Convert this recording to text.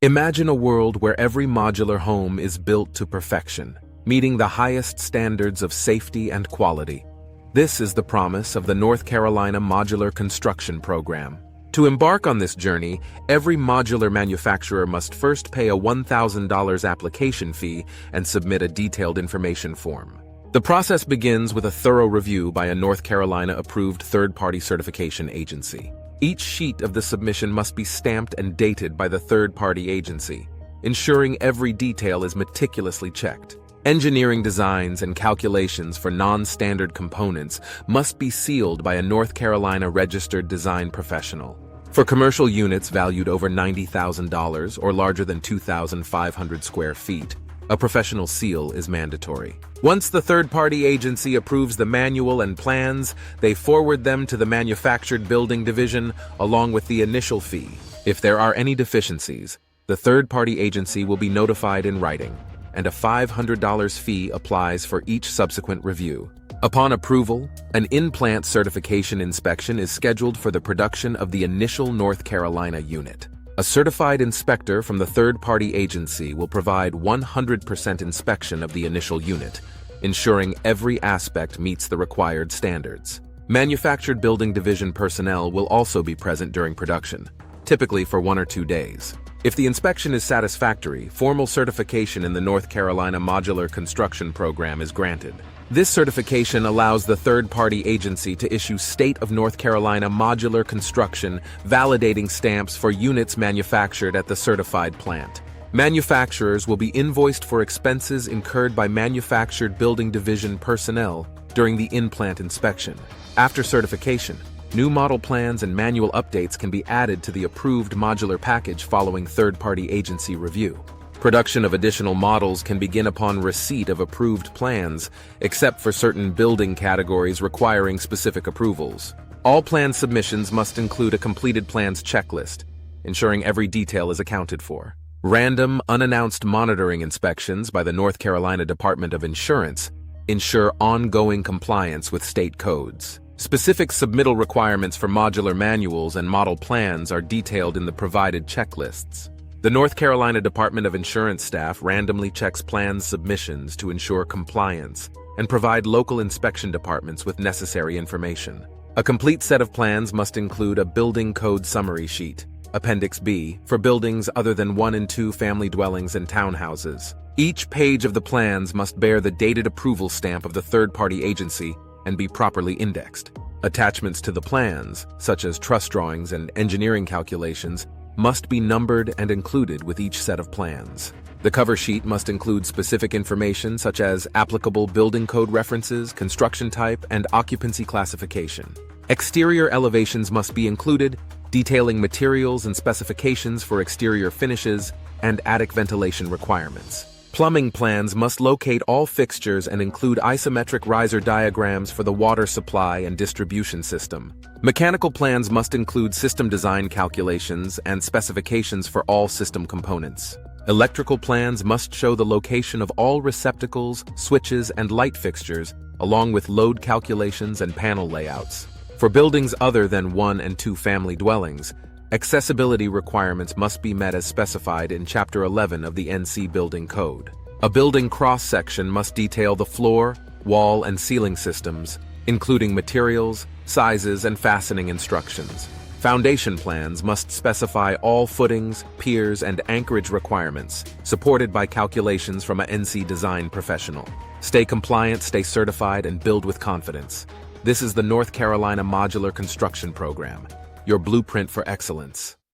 Imagine a world where every modular home is built to perfection, meeting the highest standards of safety and quality. This is the promise of the North Carolina Modular Construction Program. To embark on this journey, every modular manufacturer must first pay a $1,000 application fee and submit a detailed information form. The process begins with a thorough review by a North Carolina-approved third-party certification agency. Each sheet of the submission must be stamped and dated by the third-party agency, ensuring every detail is meticulously checked. Engineering designs and calculations for non-standard components must be sealed by a North Carolina registered design professional. For commercial units valued over $90,000 or larger than 2,500 square feet, a professional seal is mandatory. Once the third-party agency approves the manual and plans, they forward them to the manufactured building division along with the initial fee. If there are any deficiencies, the third-party agency will be notified in writing, and a $500 fee applies for each subsequent review. Upon approval, an in-plant certification inspection is scheduled for the production of the initial North Carolina unit. A certified inspector from the third-party agency will provide 100% inspection of the initial unit, ensuring every aspect meets the required standards. Manufactured building division personnel will also be present during production, typically for 1 or 2 days. If the inspection is satisfactory, formal certification in the North Carolina Modular Construction Program is granted. This certification allows the third-party agency to issue State of North Carolina Modular Construction validating stamps for units manufactured at the certified plant. Manufacturers will be invoiced for expenses incurred by manufactured building division personnel during the in-plant inspection. After certification, new model plans and manual updates can be added to the approved modular package following third-party agency review. Production of additional models can begin upon receipt of approved plans, except for certain building categories requiring specific approvals. All plan submissions must include a completed plans checklist, ensuring every detail is accounted for. Random, unannounced monitoring inspections by the North Carolina Department of Insurance ensure ongoing compliance with state codes. Specific submittal requirements for modular manuals and model plans are detailed in the provided checklists. The North Carolina Department of Insurance staff randomly checks plans submissions to ensure compliance and provide local inspection departments with necessary information. A complete set of plans must include a building code summary sheet, Appendix B, for buildings other than 1 and 2 family dwellings and townhouses. Each page of the plans must bear the dated approval stamp of the third-party agency and be properly indexed. Attachments to the plans, such as truss drawings and engineering calculations, must be numbered and included with each set of plans. The cover sheet must include specific information such as applicable building code references, construction type, and occupancy classification. Exterior elevations must be included, detailing materials and specifications for exterior finishes and attic ventilation requirements. Plumbing plans must locate all fixtures and include isometric riser diagrams for the water supply and distribution system. Mechanical plans must include system design calculations and specifications for all system components. Electrical plans must show the location of all receptacles, switches, and light fixtures, along with load calculations and panel layouts. For buildings other than 1 and 2 family dwellings, accessibility requirements must be met as specified in Chapter 11 of the NC Building Code. A building cross-section must detail the floor, wall, and ceiling systems, including materials, sizes, and fastening instructions. Foundation plans must specify all footings, piers, and anchorage requirements, supported by calculations from an NC design professional. Stay compliant, stay certified, and build with confidence. This is the North Carolina Modular Construction Program, your blueprint for excellence.